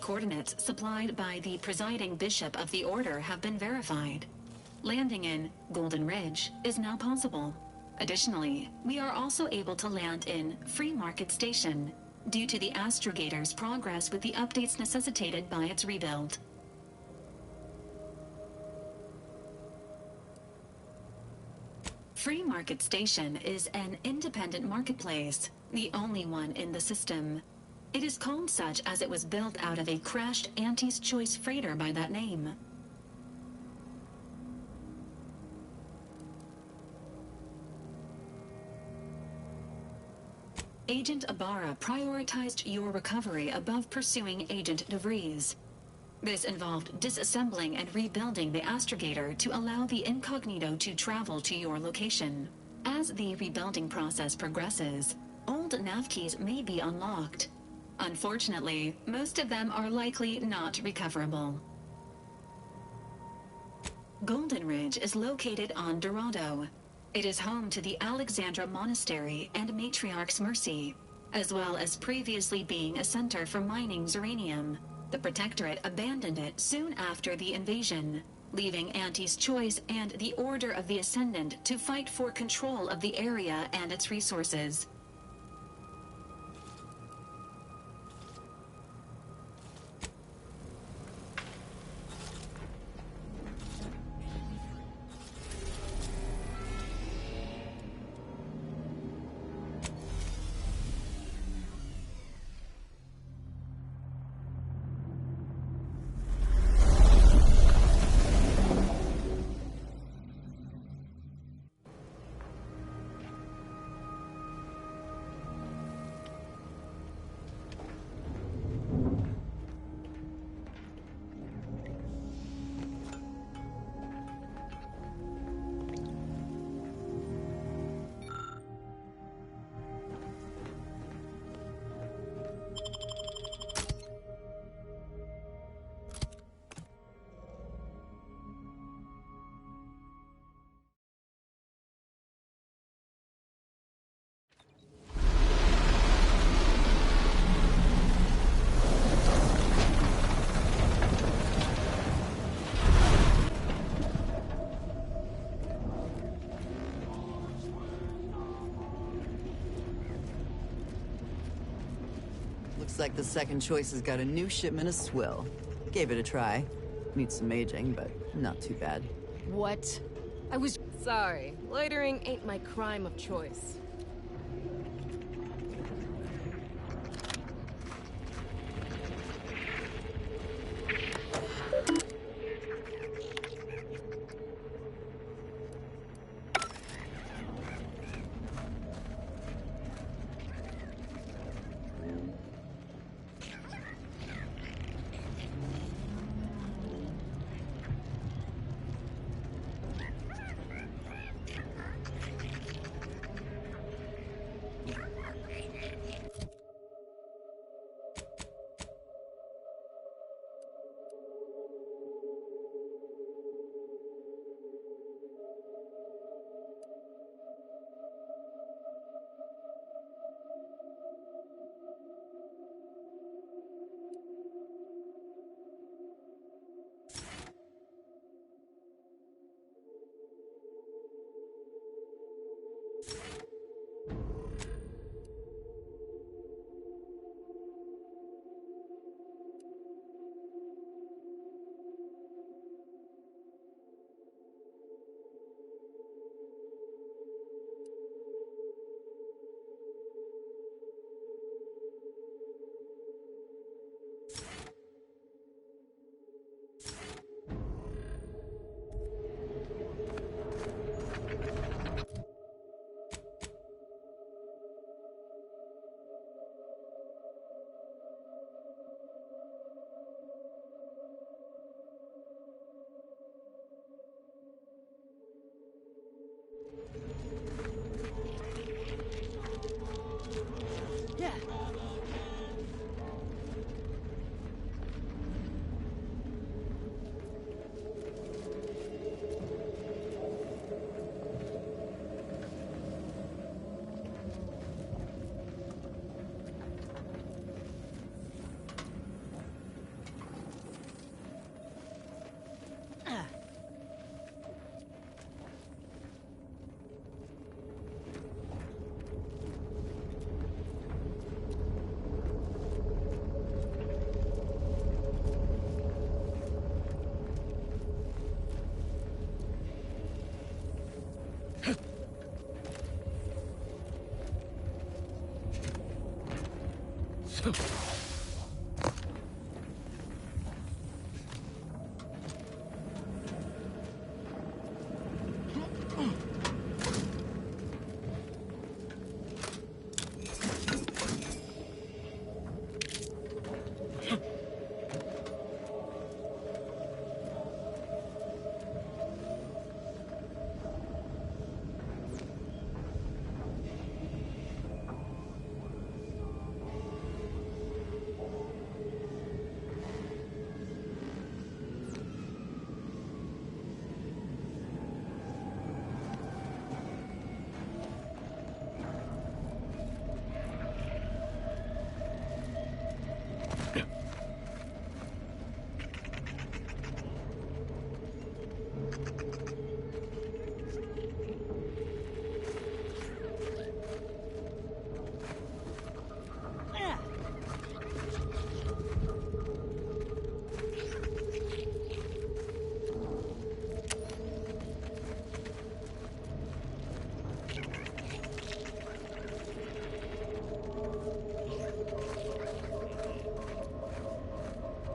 coordinates supplied by the presiding bishop of the order have been verified. Landing in Golden Ridge is now possible. Additionally, we are also able to land in Free Market Station due to the Astrogator's progress with the updates necessitated by its rebuild. Free Market Station is an independent marketplace, the only one in the system. It is called such as it was built out of a crashed Auntie's Choice freighter by that name. Agent Ibarra prioritized your recovery above pursuing Agent DeVries. This involved disassembling and rebuilding the Astrogator to allow the Incognito to travel to your location. As the rebuilding process progresses, old nav keys may be unlocked. Unfortunately, most of them are likely not recoverable. Golden Ridge is located on Dorado. It is home to the Alexandra Monastery and Matriarch's Mercy, as well as previously being a center for mining Zeranium. The Protectorate abandoned it soon after the invasion, leaving Auntie's Choice and the Order of the Ascendant to fight for control of the area and its resources. Looks like the Second Choice has got a new shipment of swill. Gave it a try. Needs some aging, but not too bad. What? I was sorry. Loitering ain't my crime of choice.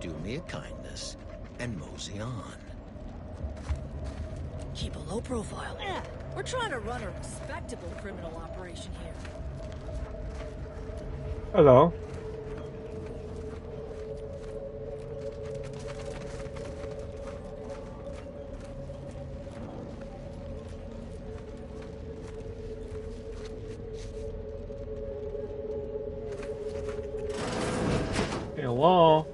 Do me a kindness and mosey on. Keep a low profile. We're trying to run a respectable criminal operation here. Hello. Hello.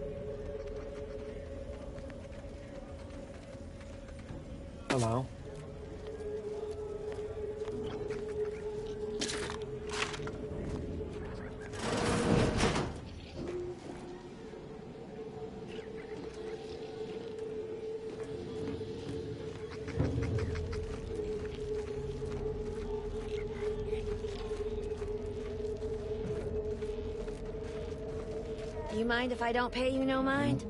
Hello. You mind if I don't pay you no mind?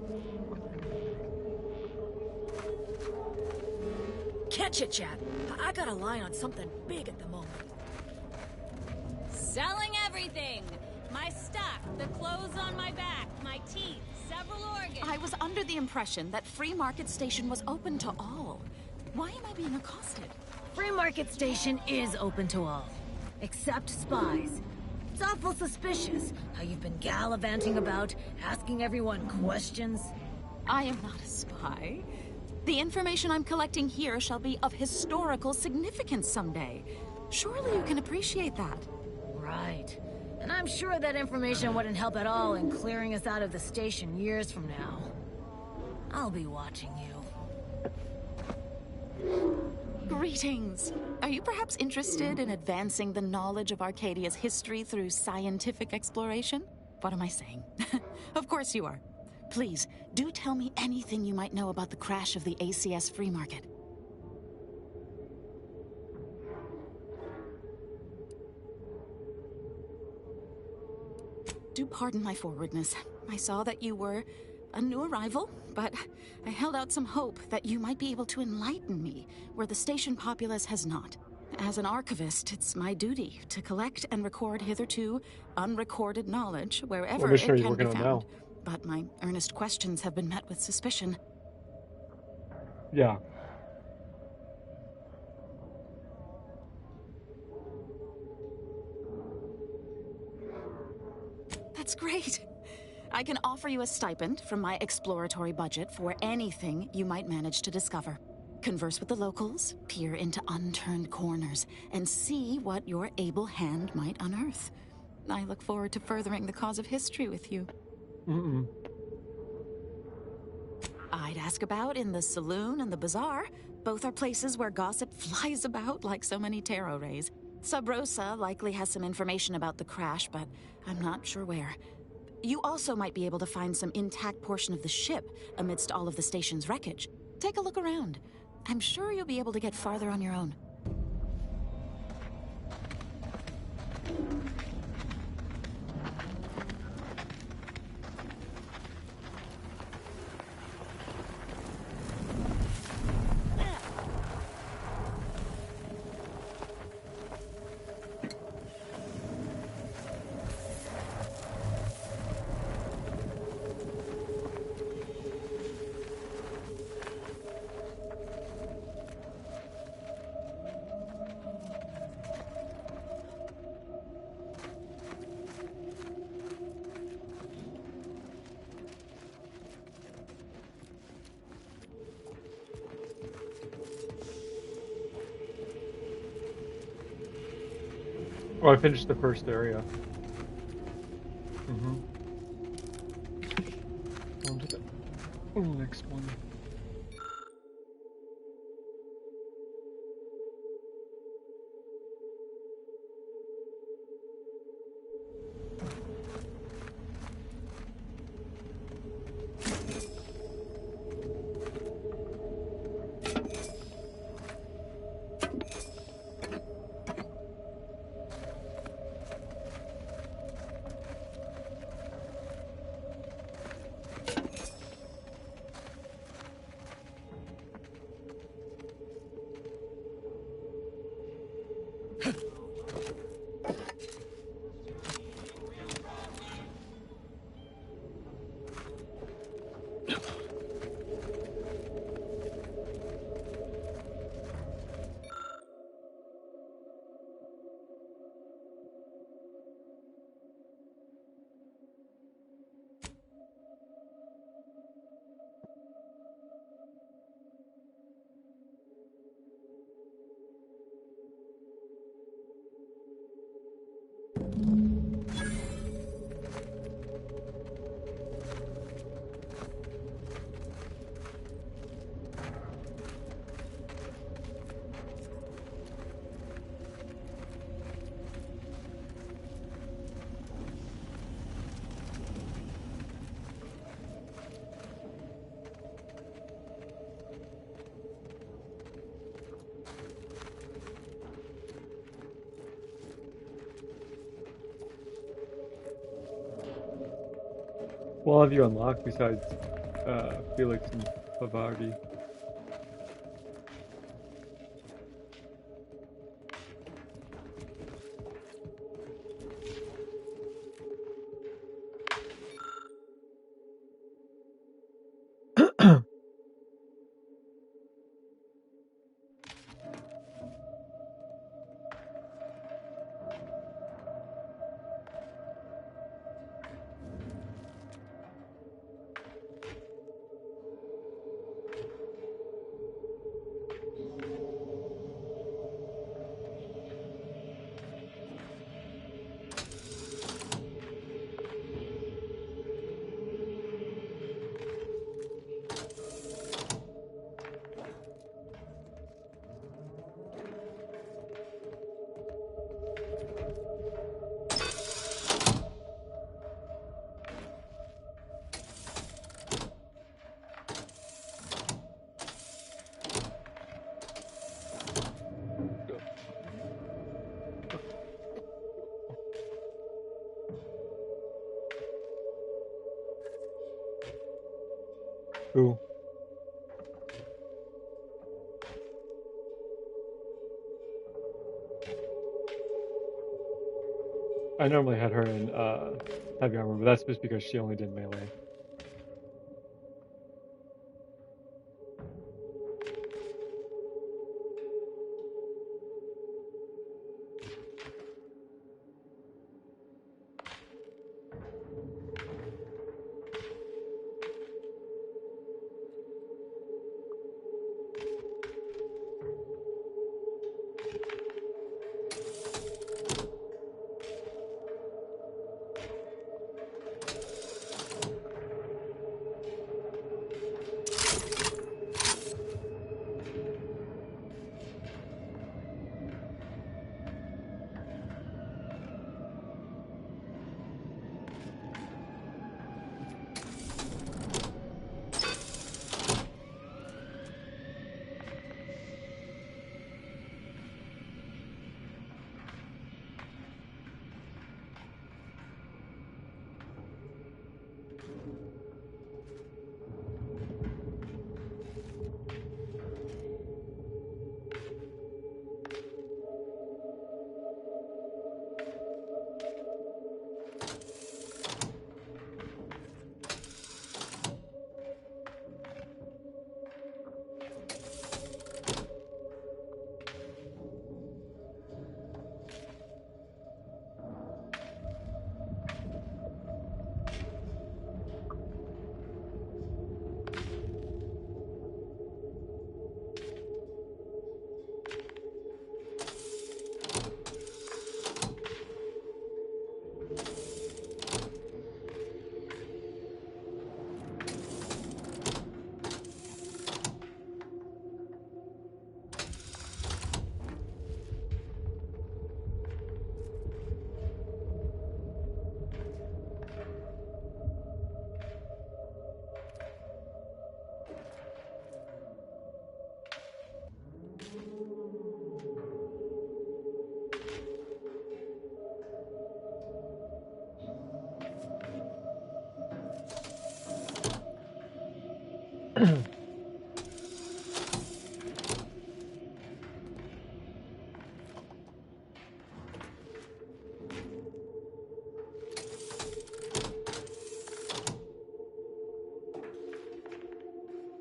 Catch it, chap. I got a line on something big at the moment. Selling everything. My stock, the clothes on my back, my teeth, several organs. I was under the impression that Free Market Station was open to all. Why am I being accosted? Free Market Station is open to all. Except spies. It's awful suspicious how you've been gallivanting about, asking everyone questions. I am not a spy. The information I'm collecting here shall be of historical significance someday. Surely you can appreciate that. Right. And I'm sure that information wouldn't help at all in clearing us out of the station years from now. I'll be watching you. Greetings. Are you perhaps interested in advancing the knowledge of Arcadia's history through scientific exploration? What am I saying? Of course you are. Please, do tell me anything you might know about the crash of the ACS Free Market. Do pardon my forwardness. I saw that you were a new arrival, but I held out some hope that you might be able to enlighten me where the station populace has not. As an archivist, it's my duty to collect and record hitherto unrecorded knowledge wherever it can be found. But my earnest questions have been met with suspicion. Yeah. That's great. I can offer you a stipend from my exploratory budget for anything you might manage to discover. Converse with the locals, peer into unturned corners, and see what your able hand might unearth. I look forward to furthering the cause of history with you. I'd ask about in the saloon and the bazaar. Both are places where gossip flies about like so many tarot rays. Sub Rosa likely has some information about the crash, but I'm not sure where. You also might be able to find some intact portion of the ship amidst all of the station's wreckage. Take a look around. I'm sure you'll be able to get farther on your own. Oh, I finished the first area. On to the next one. What have you unlocked besides Felix and Bavardi? Ooh. I normally had her in heavy armor, but that's just because she only did melee.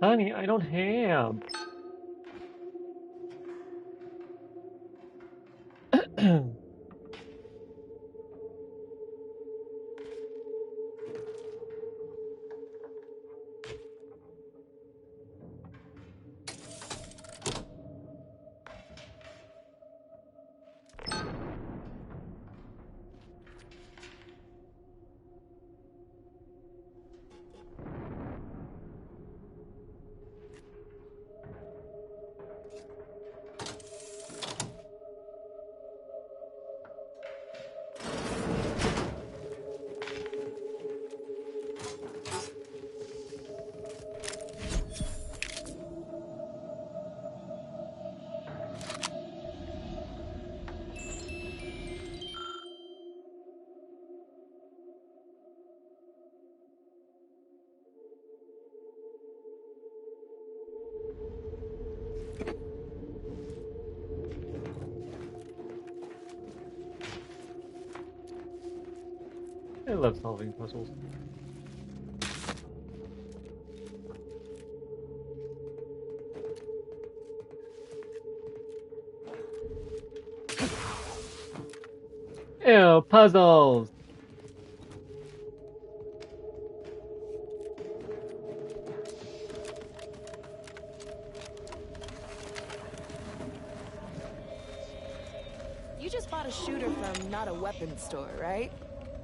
Honey, I don't have. I love solving puzzles. Ew, puzzles! You just bought a shooter from not a weapons store, right?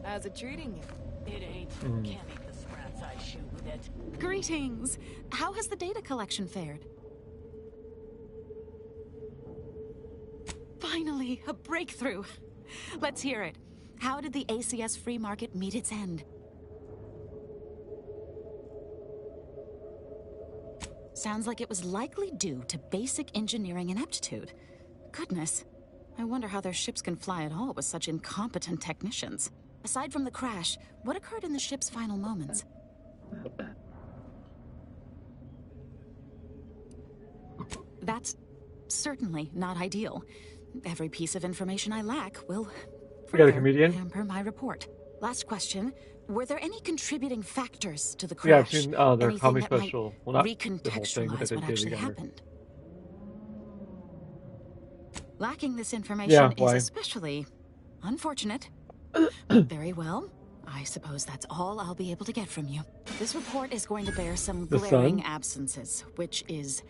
How's it treating you? It ain't. Can't eat the scraps I shoot with it. Greetings. How has the data collection fared? Finally, a breakthrough. Let's hear it. How did the ACS free market meet its end? Sounds like it was likely due to basic engineering ineptitude. Goodness. I wonder how their ships can fly at all with such incompetent technicians. Aside from the crash, what occurred in the ship's final moments? That's certainly not ideal. Every piece of information I lack will We got a further comedian? hamper my report. Last question. Were there any contributing factors to the Yeah, I've crash? seen their Anything comedy that might special. Well, not the whole thing, but recontextualize they what did actually together. happened? Lacking this Yeah, information is why? especially unfortunate. Very well. I suppose that's all I'll be able to get from you. This report is going to bear some The glaring sun? absences, which is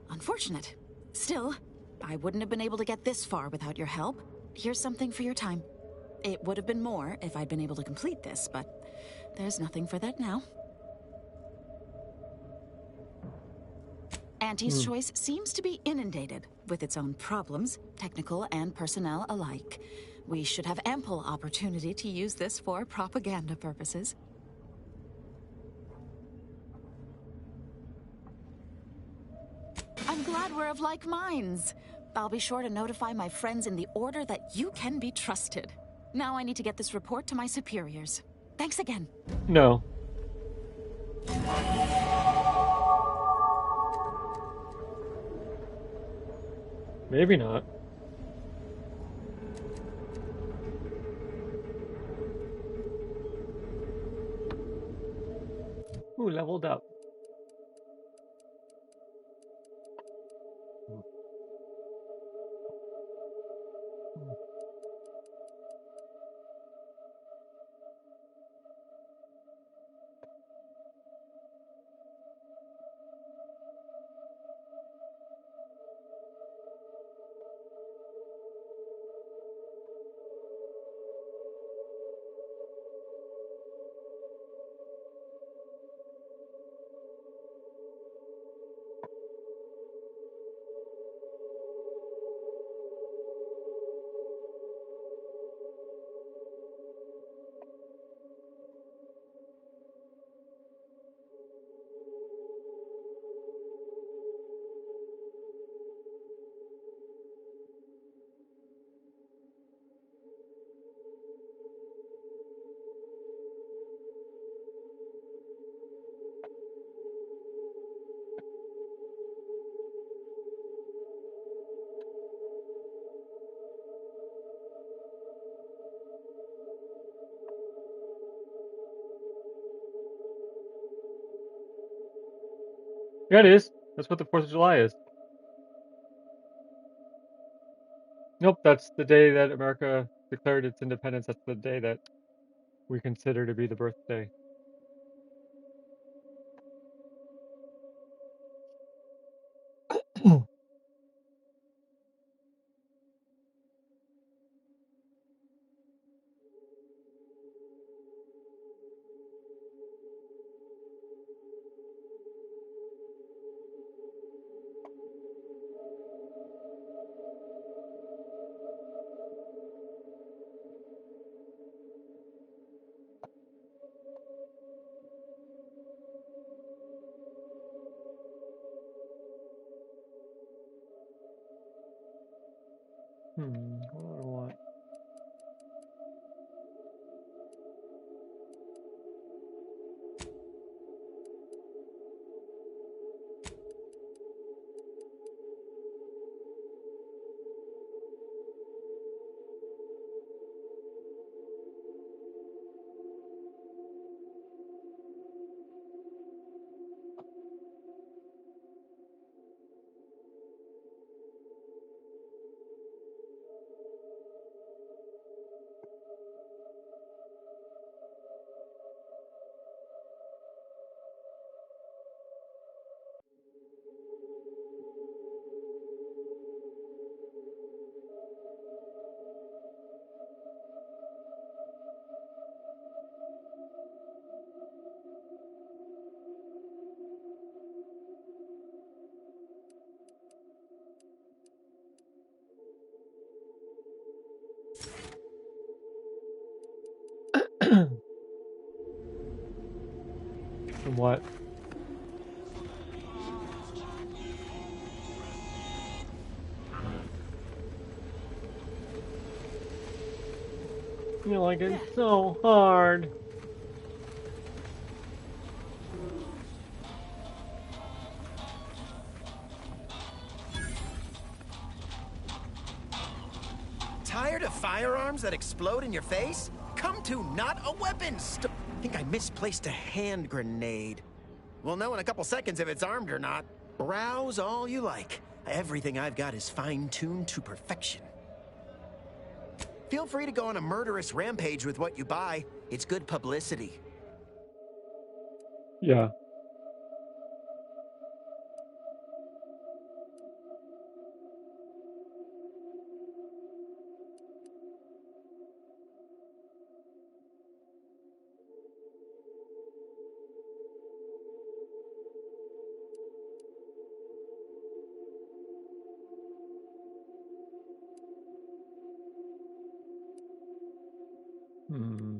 unfortunate. Still, I wouldn't have been able to get this far without your help. Here's something for your time. It would have been more if I'd been able to complete this, but there's nothing for that now. Auntie's Choice seems to be inundated with its own problems, technical and personnel alike. We should have ample opportunity to use this for propaganda purposes. I'm glad we're of like minds. I'll be sure to notify my friends in the order that you can be trusted. Now I need to get this report to my superiors. Thanks again. No. Maybe not. Ooh, leveled up. Yeah, it is. That's what the 4th of July is. Nope, that's the day that America declared its independence. That's the day that we consider to be the birthday. What do I want? And what? You like it so hard. Tired of firearms that explode in your face? Come to Not a Weapon Store. I think I misplaced a hand grenade. We'll know in a couple seconds if it's armed or not. Browse all you like. Everything I've got is fine-tuned to perfection. Feel free to go on a murderous rampage with what you buy. It's good publicity. Yeah. Hmm.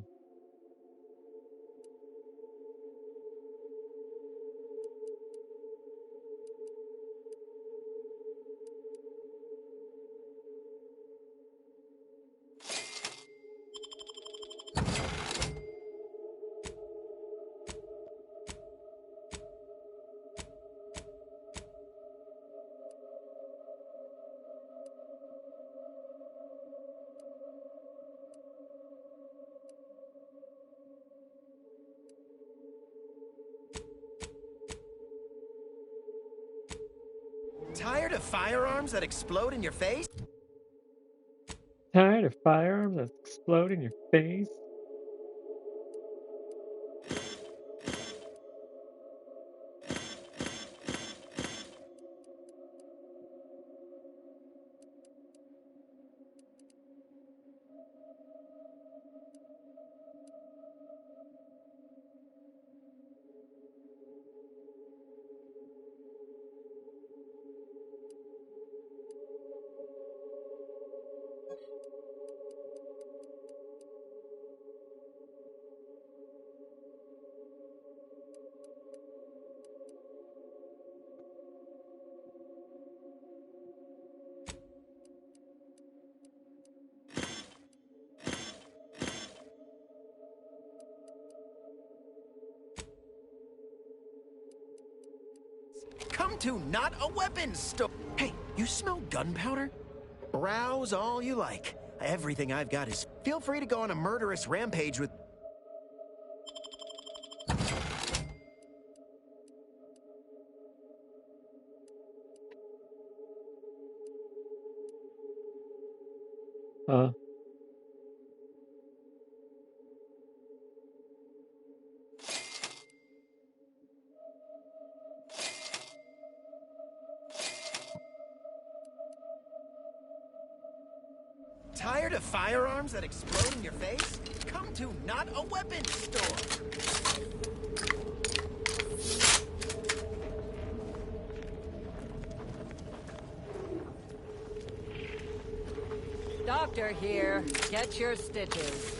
Tired of firearms that explode in your face? Tired of firearms that explode in your face? Come to Not a Weapon Store. Hey, you smell gunpowder? Browse all you like. Everything I've got is... Feel free to go on a murderous rampage with... Uh, Tired of firearms that explode in your face? Come to Not a Weapons Store. Doctor here. Get your stitches.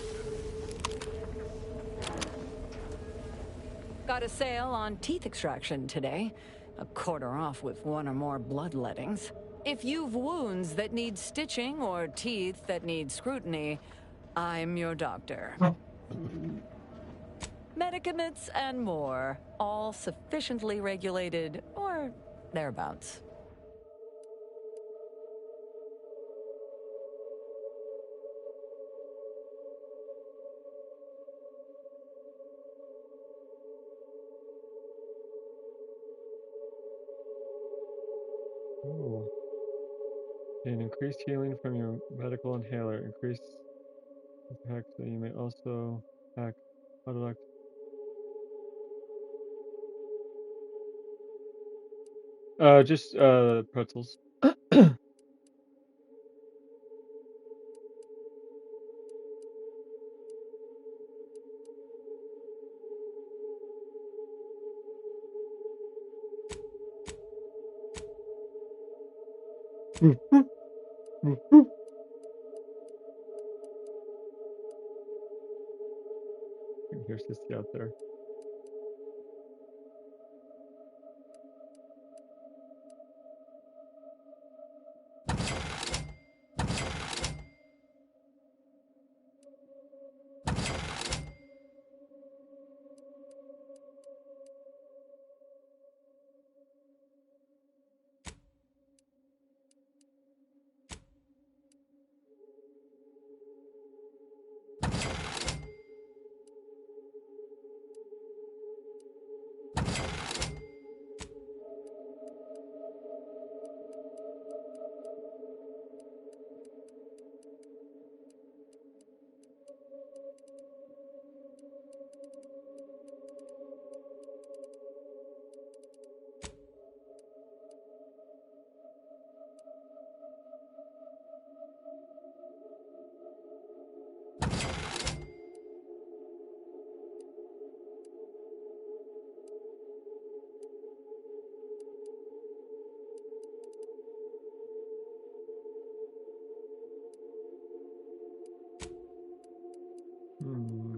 Got a sale on teeth extraction today. A quarter off with one or more bloodlettings. If you've wounds that need stitching or teeth that need scrutiny, I'm your doctor. Medicaments and more, all sufficiently regulated or thereabouts. ooh. Gain increased healing from your medical inhaler. Increase impact, so you may also hack autolect. Just pretzels. Here's Sissy out there. Hmm.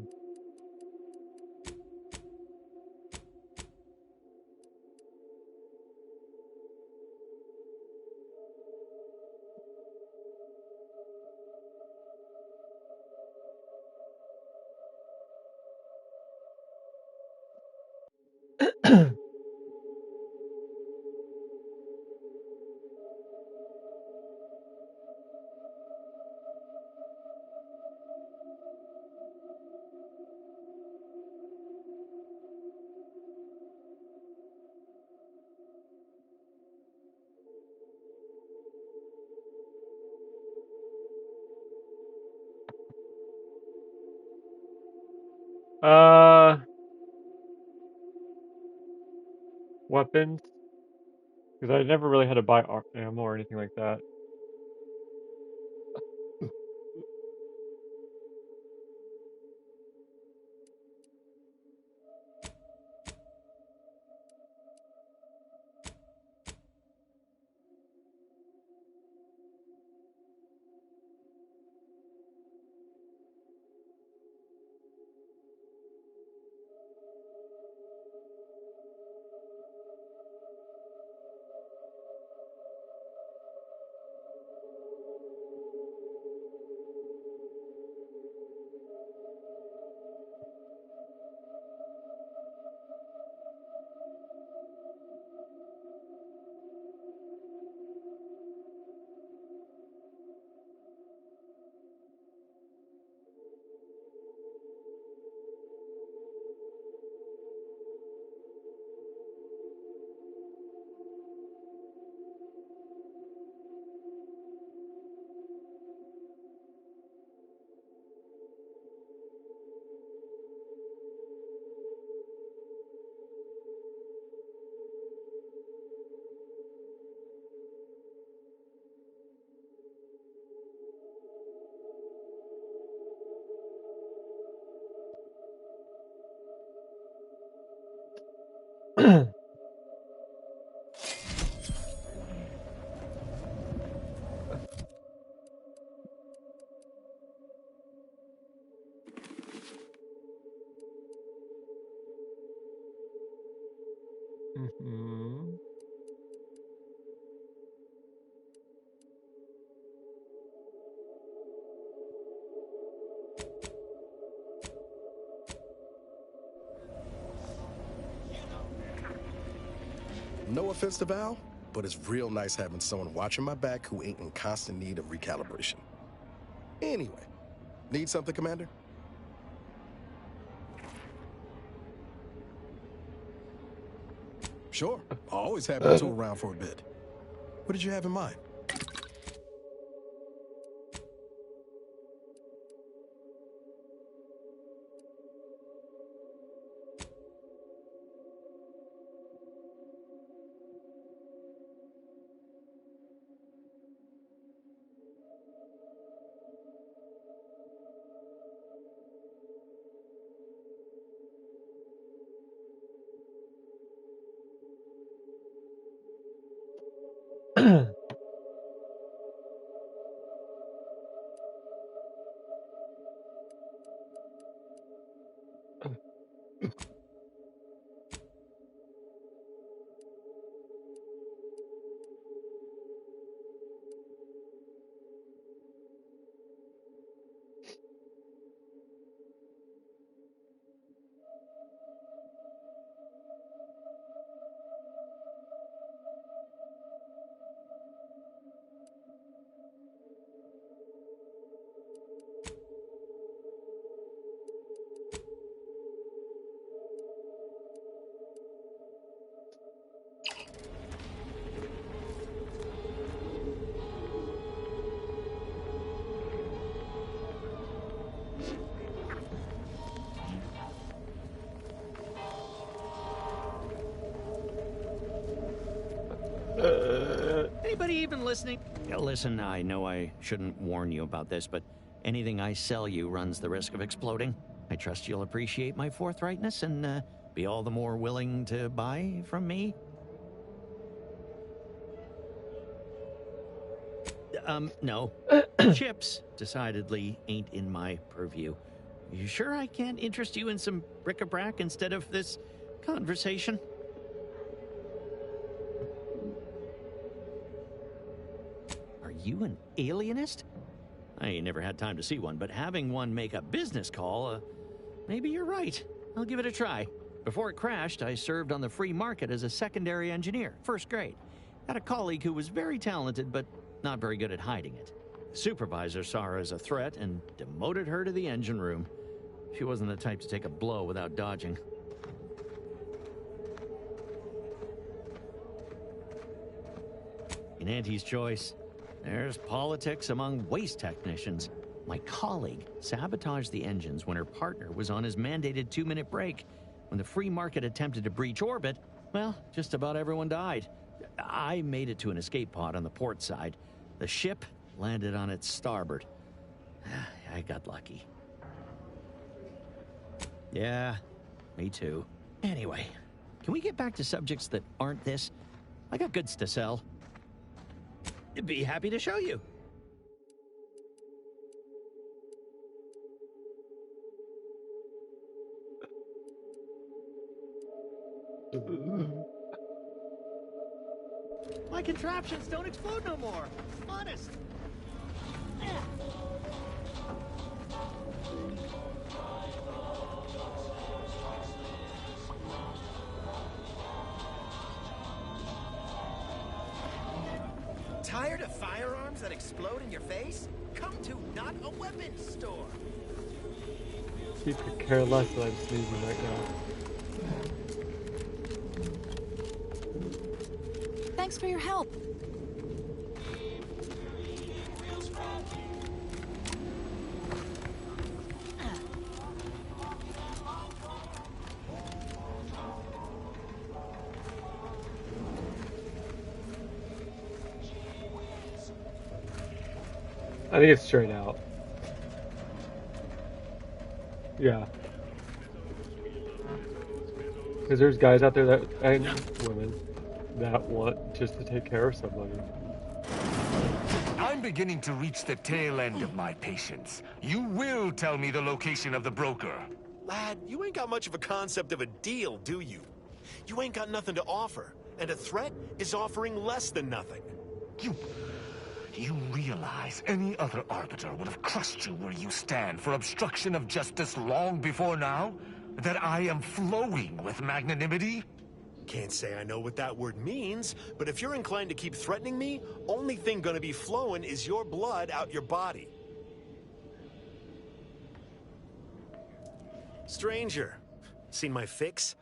Weapons, because I never really had to buy ammo or anything like that. Hmm. No offense to Val, but it's real nice having someone watching my back who ain't in constant need of recalibration. Anyway, need something, Commander? Sure, always happy to tool around for a bit. What did you have in mind? Anybody even listening? Listen, I know I shouldn't warn you about this, but anything I sell you runs the risk of exploding. I trust you'll appreciate my forthrightness and be all the more willing to buy from me. No. Chips decidedly ain't in my purview. You sure I can't interest you in some bric-a-brac instead of this conversation? Are you an alienist? I ain't never had time to see one, but having one make a business call, maybe you're right. I'll give it a try. Before it crashed, I served on the free market as a secondary engineer, first grade. Had a colleague who was very talented, but not very good at hiding it. The supervisor saw her as a threat and demoted her to the engine room. She wasn't the type to take a blow without dodging. In Auntie's choice, there's politics among waste technicians. My colleague sabotaged the engines when her partner was on his mandated 2-minute break. When the free market attempted to breach orbit, well, just about everyone died. I made it to an escape pod on the port side. The ship landed on its starboard. I got lucky. Yeah, me too. Anyway, can we get back to subjects that aren't this? I got goods to sell. I'd be happy to show you. My contraptions don't explode no more. Honest. Tired of firearms that explode in your face? Come to Not a Weapons store. He could care less that I'm sneezing right now. Thanks for your help. I think it's straight out. Yeah. Because there's guys out there that, and women, that want just to take care of somebody. I'm beginning to reach the tail end of my patience. You will tell me the location of the broker. Lad, you ain't got much of a concept of a deal, do you? You ain't got nothing to offer, and a threat is offering less than nothing. You realize any other Arbiter would have crushed you where you stand for obstruction of justice long before now? That I am flowing with magnanimity? Can't say I know what that word means, but if you're inclined to keep threatening me, only thing gonna be flowing is your blood out your body. Stranger, seen my fix?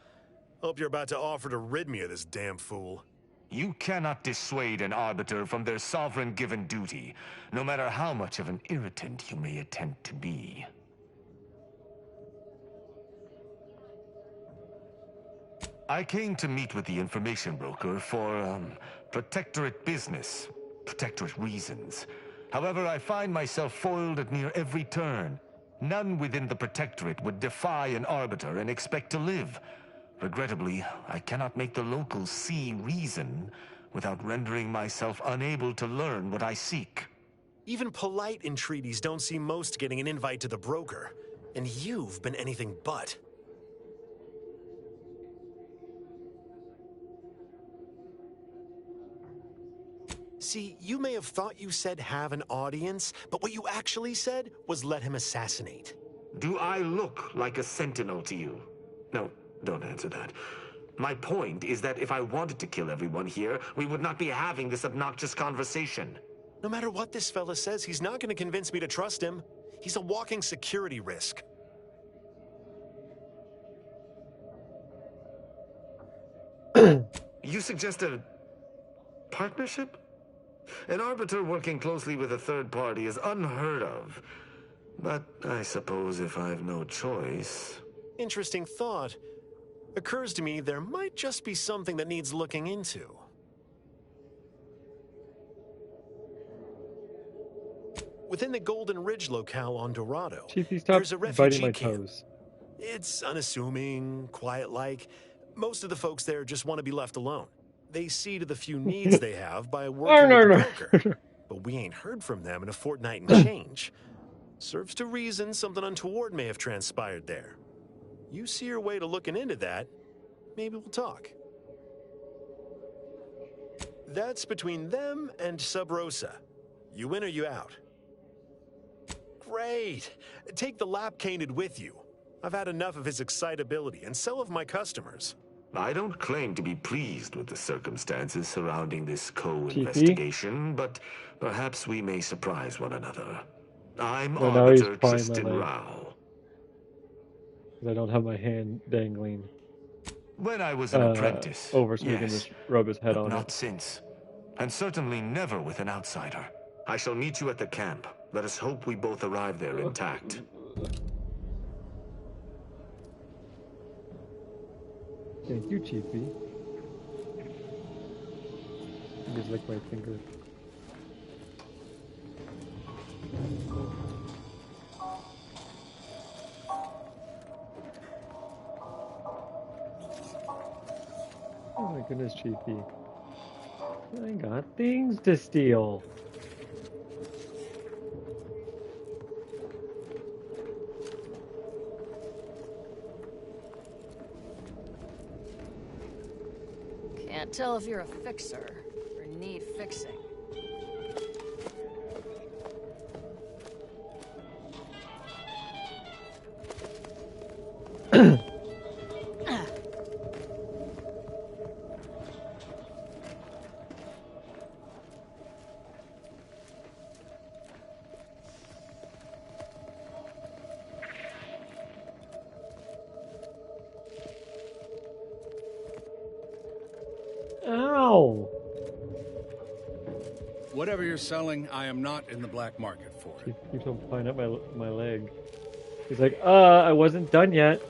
Hope you're about to offer to rid me of this damn fool. You cannot dissuade an Arbiter from their sovereign-given duty, no matter how much of an irritant you may attempt to be. I came to meet with the information broker for, Protectorate business, Protectorate reasons. However, I find myself foiled at near every turn. None within the Protectorate would defy an Arbiter and expect to live. Regrettably, I cannot make the locals see reason without rendering myself unable to learn what I seek. Even polite entreaties don't see most getting an invite to the broker, and you've been anything but. See, you may have thought you said have an audience, but what you actually said was let him assassinate. Do I look like a sentinel to you? No, don't answer that. My point is that if I wanted to kill everyone here, we would not be having this obnoxious conversation. No matter what this fella says, he's not going to convince me to trust him. He's a walking security risk. You suggest a partnership? An Arbiter working closely with a third party is unheard of. But I suppose if I've no choice... Interesting thought. Occurs to me there might just be something that needs looking into. Within the Golden Ridge locale on Dorado, there's a refugee camp. It's unassuming, quiet-like. Most of the folks there just want to be left alone. They see to the few needs they have by working with the broker. But we ain't heard from them in a fortnight and change. Serves to reason something untoward may have transpired there. You see your way to looking into that, maybe we'll talk. That's between them and Sub Rosa. You in or you out? Great. Take the Lapcanid with you. I've had enough of his excitability, and so have my customers. I don't claim to be pleased with the circumstances surrounding this co-investigation, but perhaps we may surprise one another. I'm Arbiter Tristan Rao. I don't have my hand dangling. When I was an apprentice, over so we can just rub his head on not since. And certainly never with an outsider. I shall meet you at the camp. Let us hope we both arrive there intact. Thank you, Chiefy. Just lick my finger. Oh my goodness, Chiefy. I got things to steal. Can't tell if you're a fixer or need fixing. Ow! Whatever you're selling, I am not in the black market for it. He keeps on pulling up my leg. He's like, I wasn't done yet.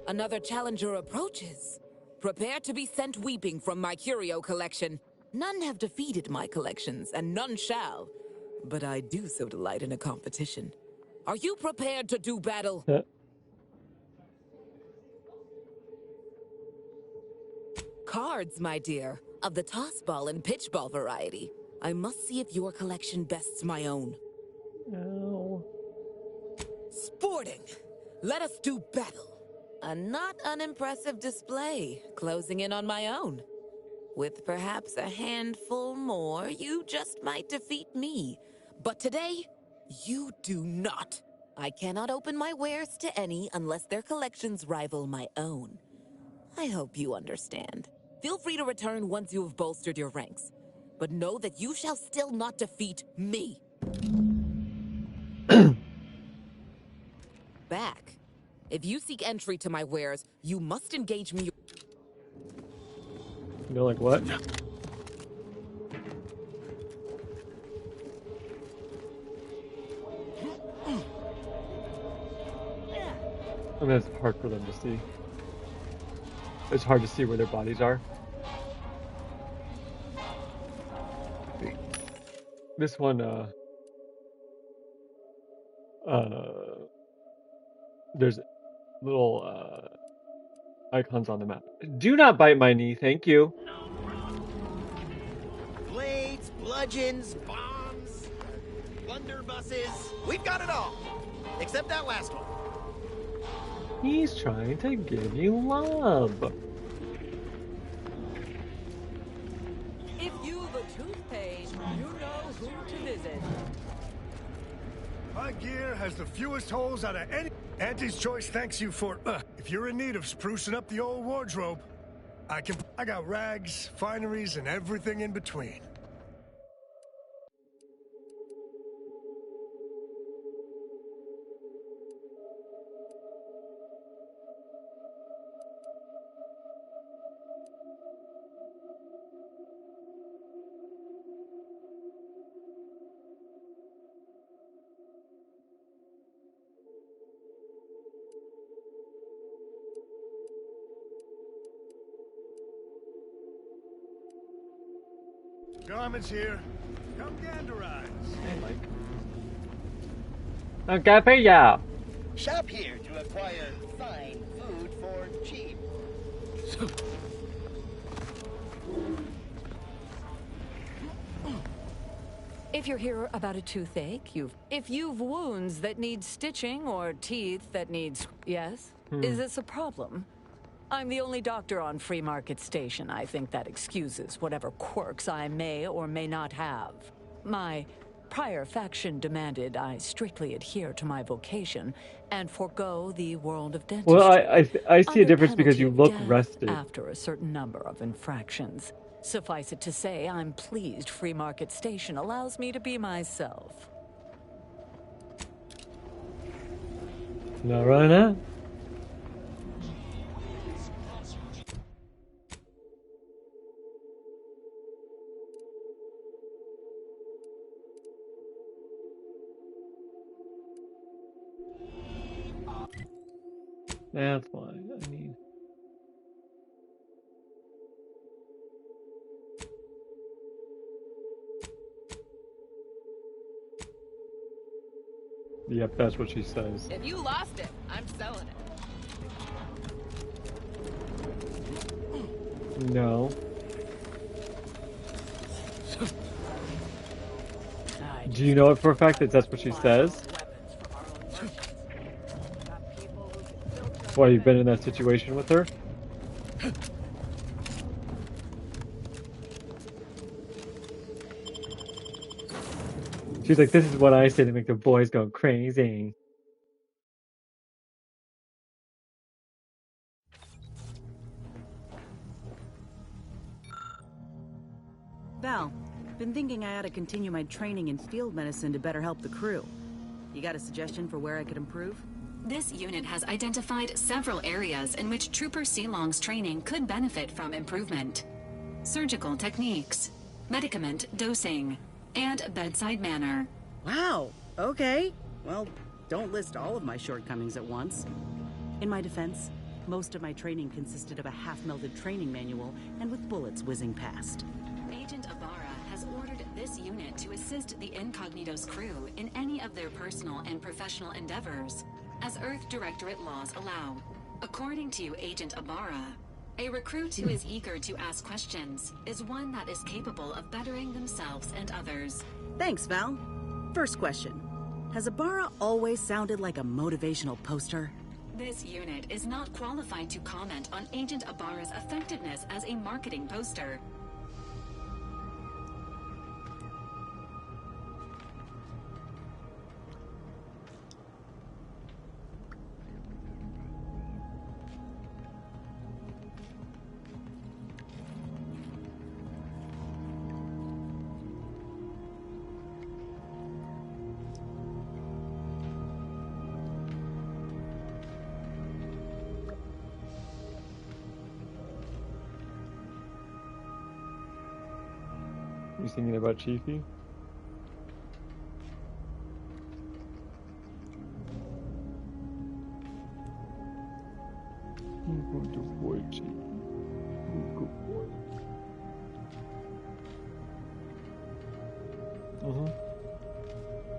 Another challenger approaches. Prepare to be sent weeping from my curio collection. None have defeated my collections, and none shall. But I do so delight in a competition. Are you prepared to do battle? Cards, my dear, of the toss ball and pitch ball variety. I must see if your collection bests my own. No. Sporting. Let us do battle. A not unimpressive display, closing in on my own. With perhaps a handful more, you just might defeat me. But today, you do not. I cannot open my wares to any unless their collections rival my own. I hope you understand. Feel free to return once you have bolstered your ranks. But know that you shall still not defeat me. Back. If you seek entry to my wares, you must engage me. You're like, what? I mean, it's hard for them to see. It's hard to see where their bodies are. This one, there's little, icons on the map. Do not bite my knee, thank you. Blades, bludgeons, bombs, blunderbusses. We've got it all. Except that last one. He's trying to give you love. If you've a tooth pain, you know who to visit. My gear has the fewest holes out of any. Auntie's Choice thanks you for. If you're in need of sprucing up the old wardrobe, I got rags, fineries, and everything in between. Garment's here. Come ganderize. Hey, Mike. Okay, yeah. Shop here to acquire fine food for cheap. If you're here about a toothache, if you've wounds that need stitching or teeth that need... Yes? Is this a problem? I'm the only doctor on Free Market Station. I think that excuses whatever quirks I may or may not have. My prior faction demanded I strictly adhere to my vocation and forego the world of dentistry. Well, I see a difference because you look rested. After a certain number of infractions. Suffice it to say, I'm pleased Free Market Station allows me to be myself. Not right now. That's why I need. Yep, that's what she says. If you lost it, I'm selling it. No. Do you know it for a fact that that's what she says? Why, you've been in that situation with her? She's like, this is what I say to make the boys go crazy. Val, been thinking I ought to continue my training in field medicine to better help the crew. You got a suggestion for where I could improve? This unit has identified several areas in which Trooper Sealong's training could benefit from improvement. Surgical techniques, medicament dosing, and bedside manner. Wow, okay. Well, don't list all of my shortcomings at once. In my defense, most of my training consisted of a half-melted training manual and with bullets whizzing past. Agent Ibarra has ordered this unit to assist the Incognito's crew in any of their personal and professional endeavors, as Earth Directorate laws allow. According to Agent Ibarra, a recruit who is eager to ask questions is one that is capable of bettering themselves and others. Thanks, Val. First question. Has Ibarra always sounded like a motivational poster? This unit is not qualified to comment on Agent Ibarra's effectiveness as a marketing poster. You thinking about Chiefy? Good boy, Chiefy. Good boy.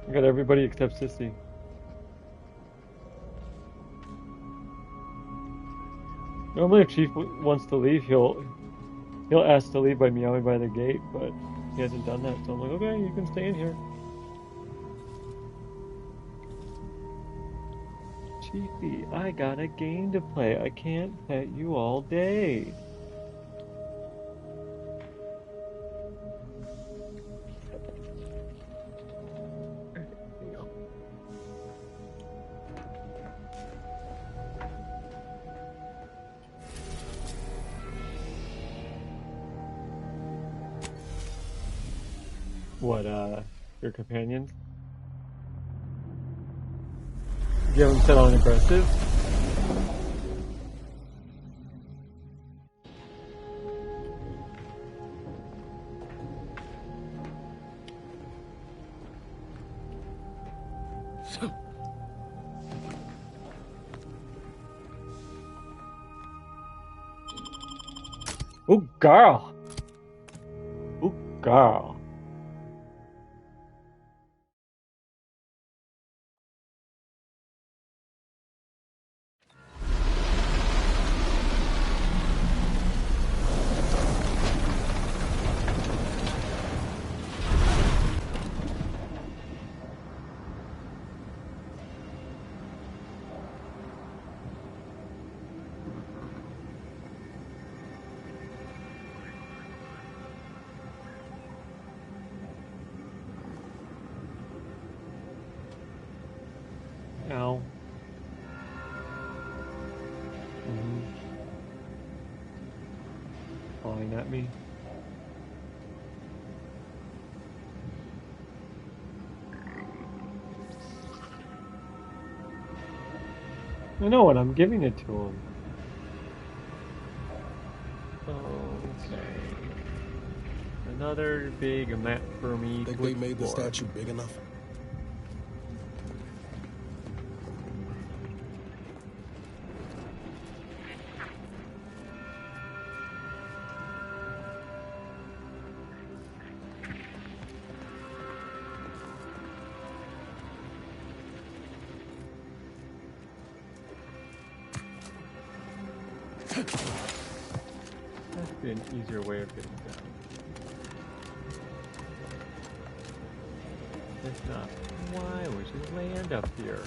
I got everybody except Sissy. Normally, if Chief wants to leave, he'll ask to leave by meowing by the gate, but he hasn't done that, so I'm like, okay, you can stay in here. Chiefy, I got a game to play. I can't pet you all day. What, your companions? You haven't set on aggressive? Oh, girl! Oh, girl. Ow. Falling at me. I know what I'm giving it to him. Okay. Another big map for me. Think they made the statue big enough? Must be an easier way of getting down. If not, why would you land up here?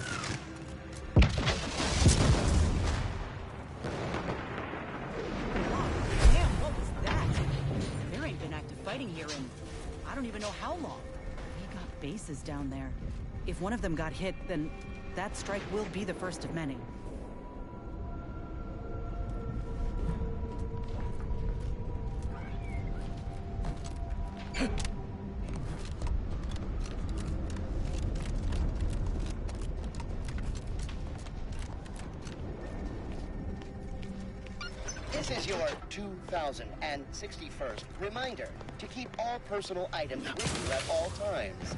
Damn, what was that? There ain't been active fighting here in I don't even know how long. They got bases down there. If one of them got hit, then that strike will be the first of many. This is your 2061st reminder to keep all personal items with you at all times.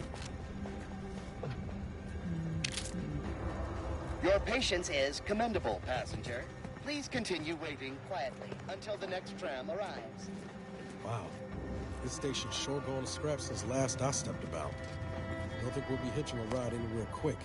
Your patience is commendable, passenger. Please continue waiting quietly until the next tram arrives. Wow. This station's sure going to scrap since last I stepped about. Don't think we'll be hitching a ride anywhere quick.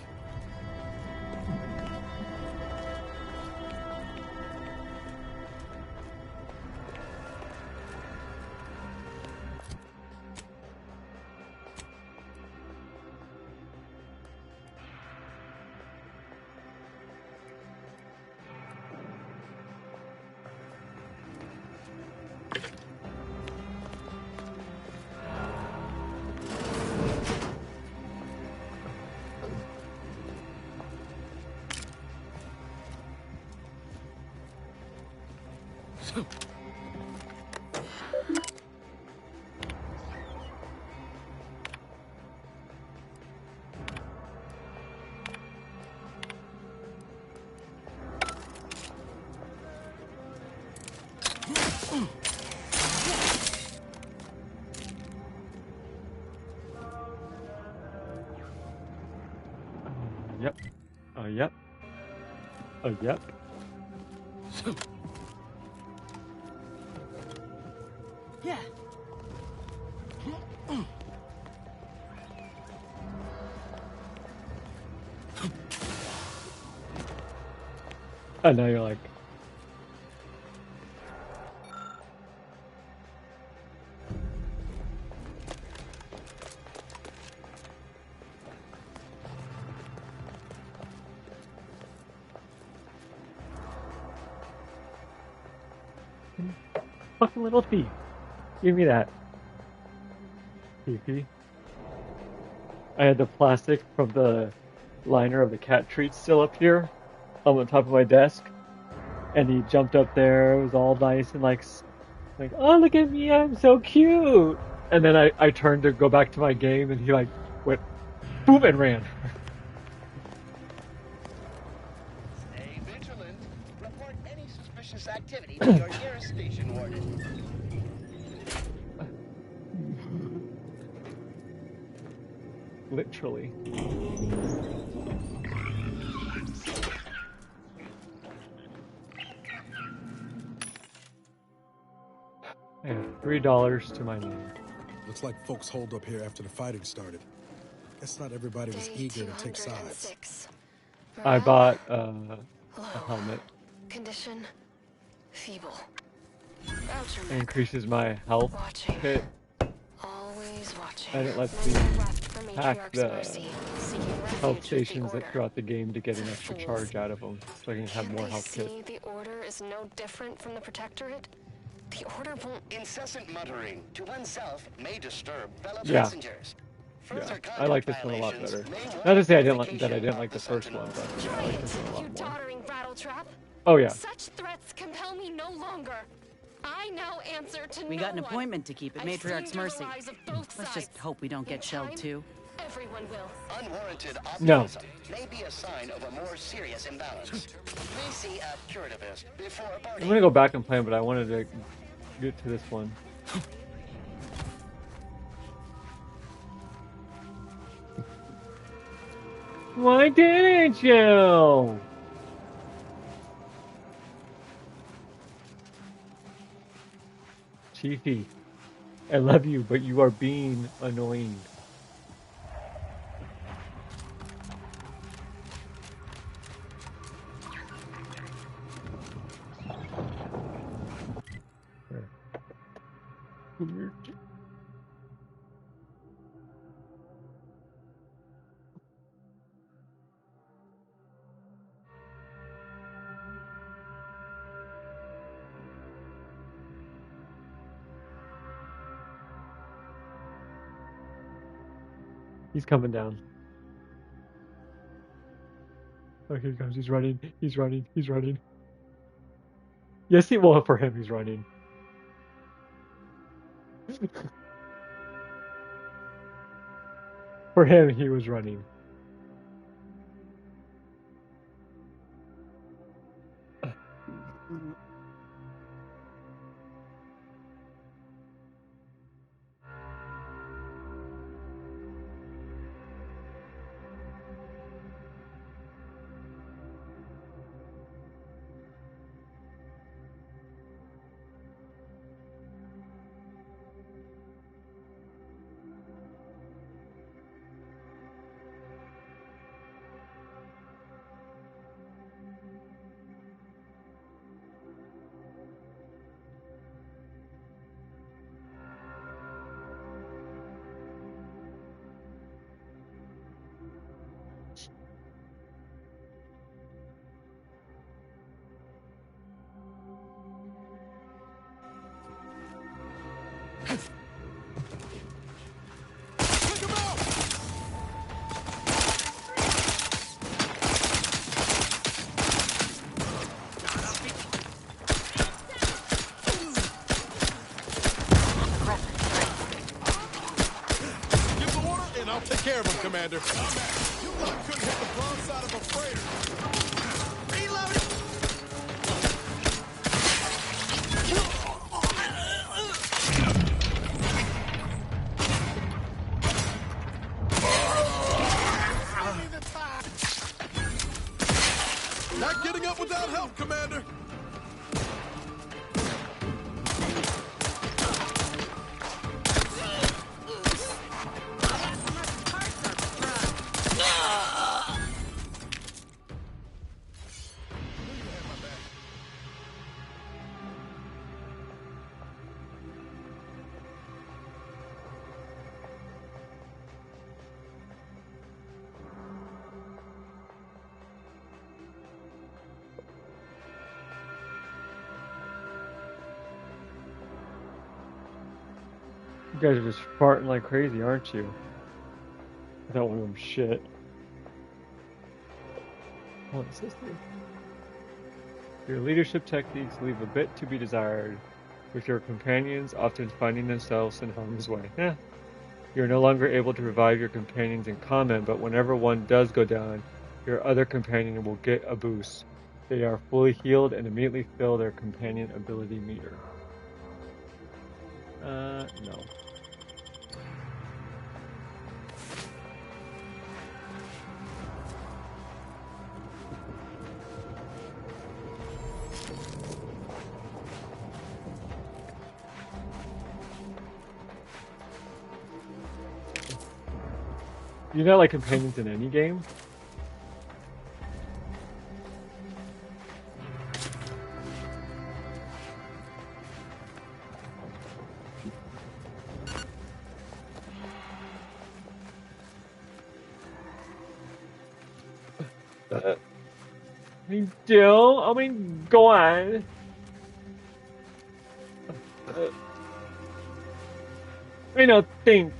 Yep. Yep. Yep. Yeah. And now you're like, fucking little thief. Give me that. Thiefy. I had the plastic from the liner of the cat treats still up here on the top of my desk. And he jumped up there. It was all nice and like, oh, look at me, I'm so cute. And then I turned to go back to my game and he like went boom and ran. Stay vigilant. Report any suspicious activity to your nearest station warden. Literally. I have $3 to my name. Looks like folks holed up here after the fighting started. Guess not everybody was eager to take sides. I bought a helmet. Condition feeble. It increases my health kit. Always watching. And it lets me hack the health stations that throughout the game to get an extra charge out of them, so I can have more health kits. The Order is no different from the Protectorate. The Order won't. Incessant muttering to oneself may disturb fellow Yeah. passengers. Yeah, I like this one a lot better. Not to say I didn't like the first one, but I like this one a lot more. Doddering rattletrap. Oh yeah. Such threats compel me no longer. I now answer to We no got an one. appointment to keep at I've Matriarch's seen through Mercy. the lies of both Let's just sides. hope we don't get In shelled time, too. Everyone will. Unwarranted No. optimism may be a sign of a more serious imbalance. Please see a curativist before I'm boarding. gonna go back and play them, but I wanted to get to this one. Why didn't you? Chiefy, I love you, but you are being annoying. He's coming down. Oh, here he comes. He's running. He's running. He's running. Yes, he will. For him, he's running. For him, he was running. take care of him, Commander. You lot couldn't hit the broadside of a freighter. Reloading! Not getting up without help, Commander. You guys are just farting like crazy, aren't you? I don't want them shit. What is this thing? Your leadership techniques leave a bit to be desired, with your companions often finding themselves in harm's way. You're no longer able to revive your companions in combat, but whenever one does go down, your other companion will get a boost. They are fully healed and immediately fill their companion ability meter. No. You not like companions in any game? I mean, go on. Thanks.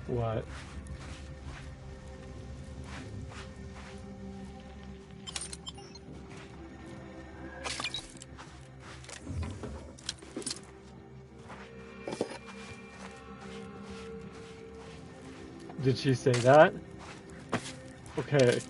What? Did she say that? Okay.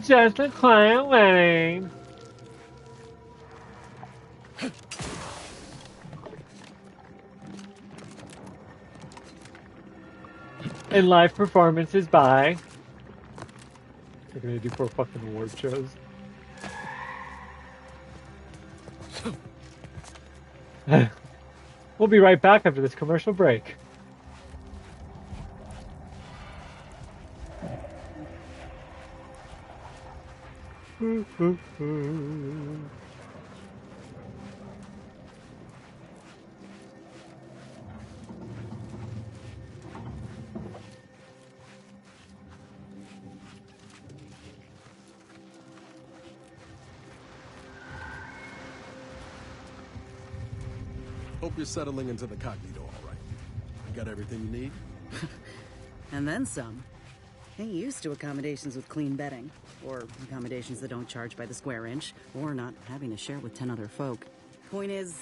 Just a quiet wedding. And live performances by... They're gonna do 4 fucking award shows. We'll be right back after this commercial break. Hope you're settling into the cognito all right. You got everything you need? And then some. Ain't used to accommodations with clean bedding, or accommodations that don't charge by the square inch, or not having to share with 10 other folk. Point is,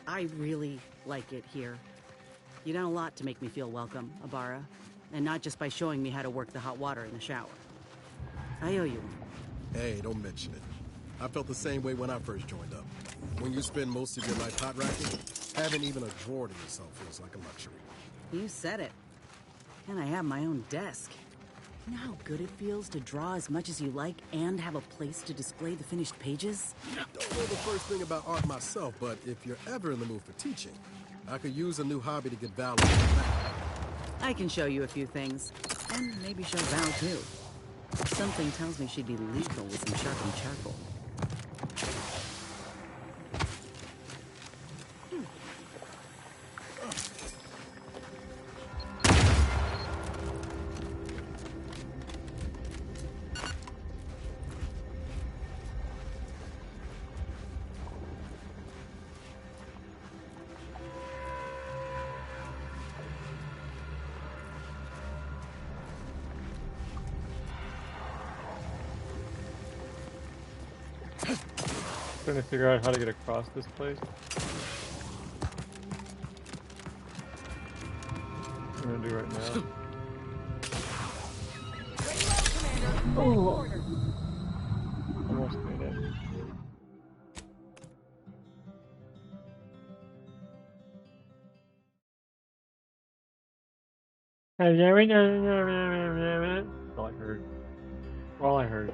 I really like it here. You've done a lot to make me feel welcome, Abara, and not just by showing me how to work the hot water in the shower. I owe you one. Hey, don't mention it. I felt the same way when I first joined up. When you spend most of your life hot racking, having even a drawer to yourself feels like a luxury. You said it. And I have my own desk. You know how good it feels to draw as much as you like and have a place to display the finished pages? Don't know the first thing about art myself, but if you're ever in the mood for teaching, I could use a new hobby to get Val on the back. I can show you a few things. And maybe show Val, too. Something tells me she'd be lethal with some sharpened charcoal. Trying to figure out how to get across this place. What I'm gonna do right now. Oh. Almost made it. That's all I heard. All I heard.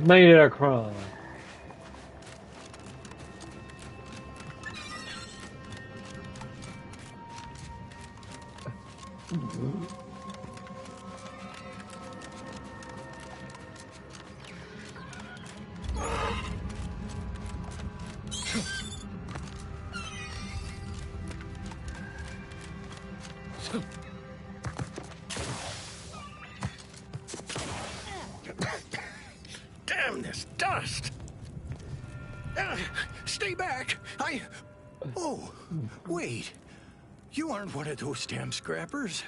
Made it across. Damn this dust! Stay back! Oh, wait. You aren't one of those damn scrappers.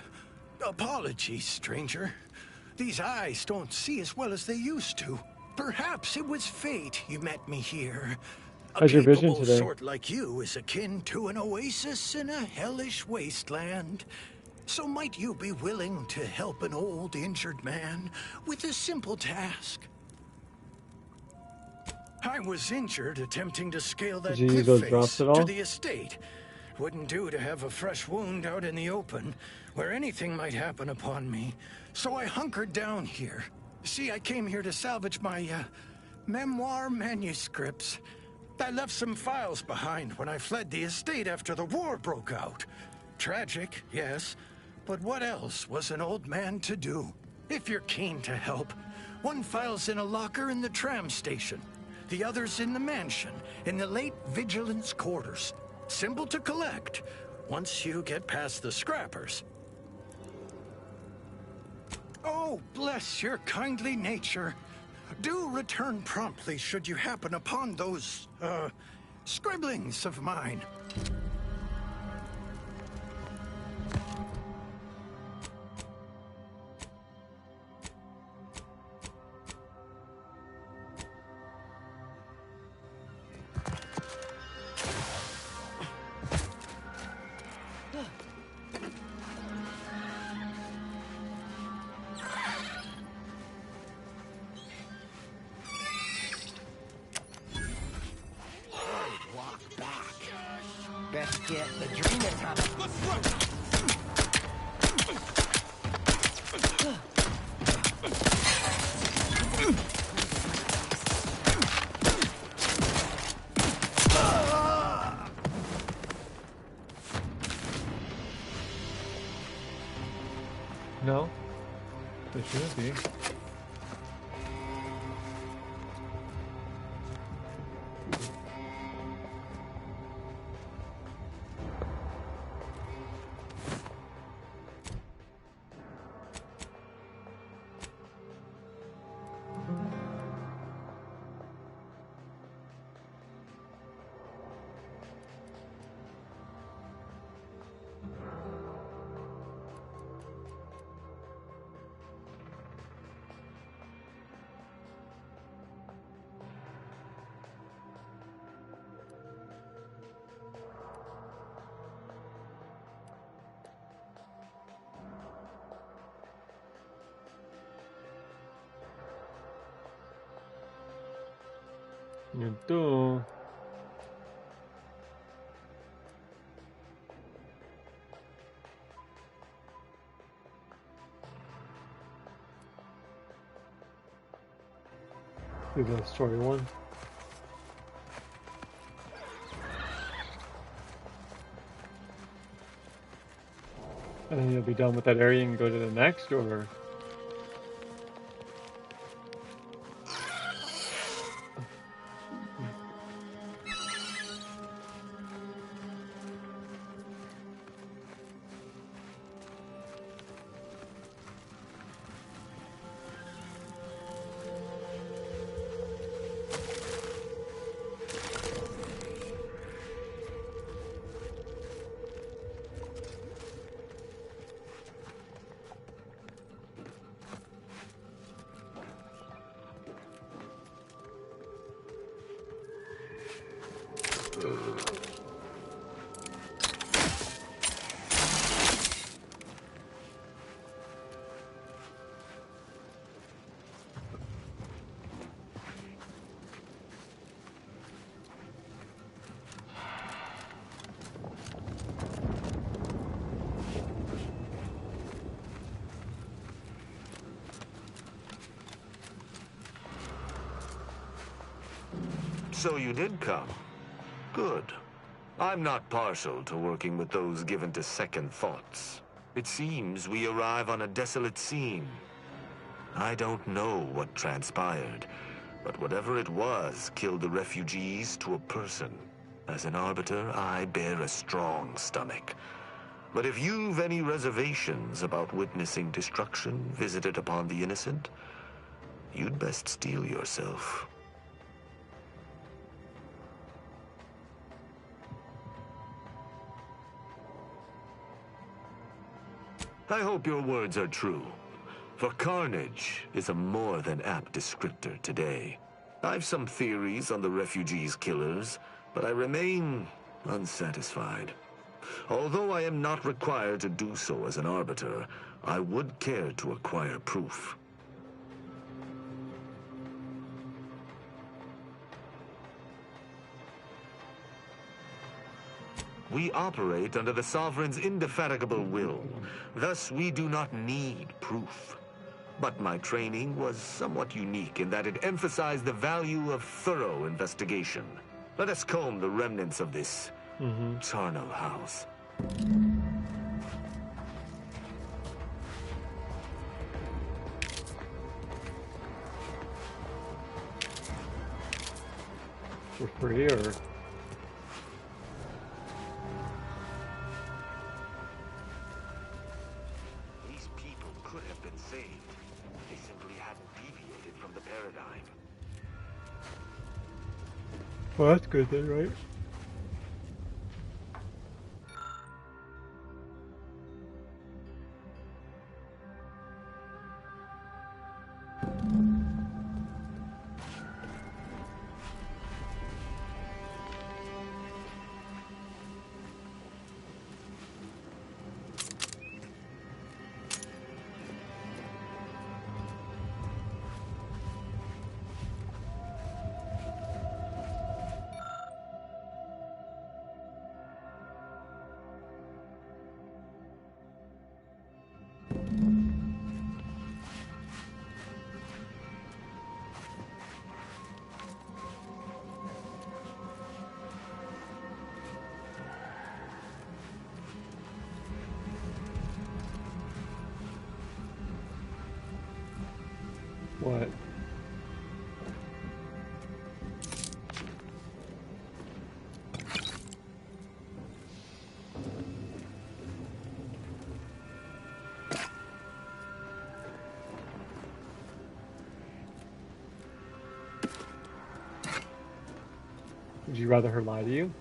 Apologies, stranger. These eyes don't see as well as they used to. Perhaps it was fate you met me here. How's your vision today? A sort like you is akin to an oasis in a hellish wasteland. So might you be willing to help an old injured man with a simple task? I was injured attempting to scale that cliff face to the estate. Wouldn't do to have a fresh wound out in the open, where anything might happen upon me. So I hunkered down here. See, I came here to salvage my, memoir manuscripts. I left some files behind when I fled the estate after the war broke out. Tragic, yes, but what else was an old man to do? If you're keen to help, one file's in a locker in the tram station. The other's in the mansion, in the late vigilance quarters. Simple to collect, once you get past the scrappers. Oh, bless your kindly nature. Do return promptly should you happen upon those, scribblings of mine. Best get the dream of time. No, there shouldn't be. Itu. Do the story one. And then you'll be done with that area and go to the next, or? So you did come. Good. I'm not partial to working with those given to second thoughts. It seems we arrive on a desolate scene. I don't know what transpired, but whatever it was killed the refugees to a person. As an Arbiter, I bear a strong stomach. But if you've any reservations about witnessing destruction visited upon the innocent, you'd best steel yourself. I hope your words are true, for carnage is a more than apt descriptor today. I've some theories on the refugees' killers, but I remain unsatisfied. Although I am not required to do so as an Arbiter, I would care to acquire proof. We operate under the Sovereign's indefatigable will. Thus, we do not need proof. But my training was somewhat unique in that it emphasized the value of thorough investigation. Let us comb the remnants of this charnel house. For free, or? Well, that's good then, right? What? Would you rather her lie to you?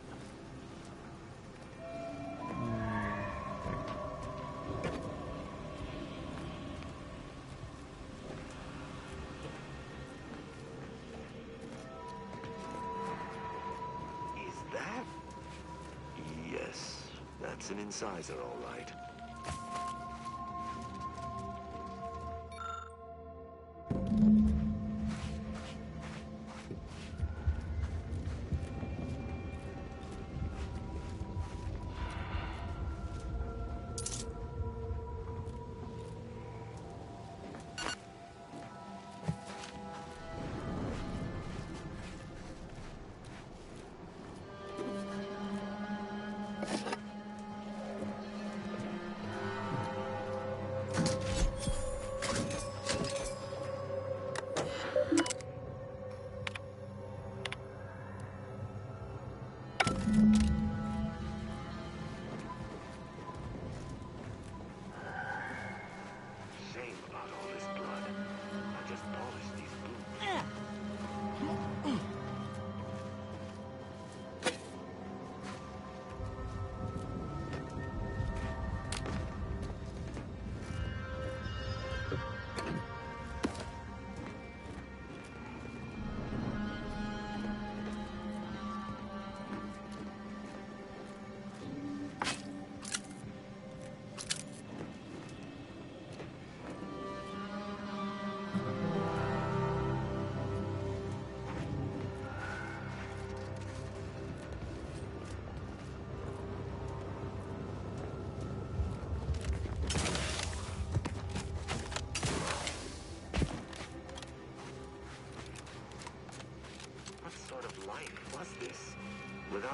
That's an incisor, all right.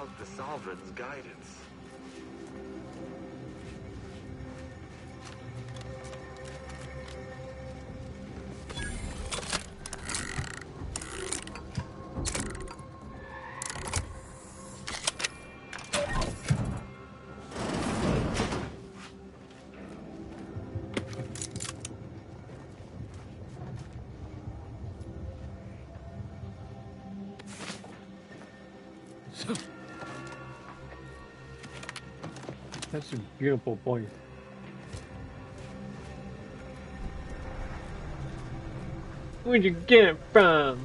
without the Sovereign's guidance. That's a beautiful voice. Where'd you get it from?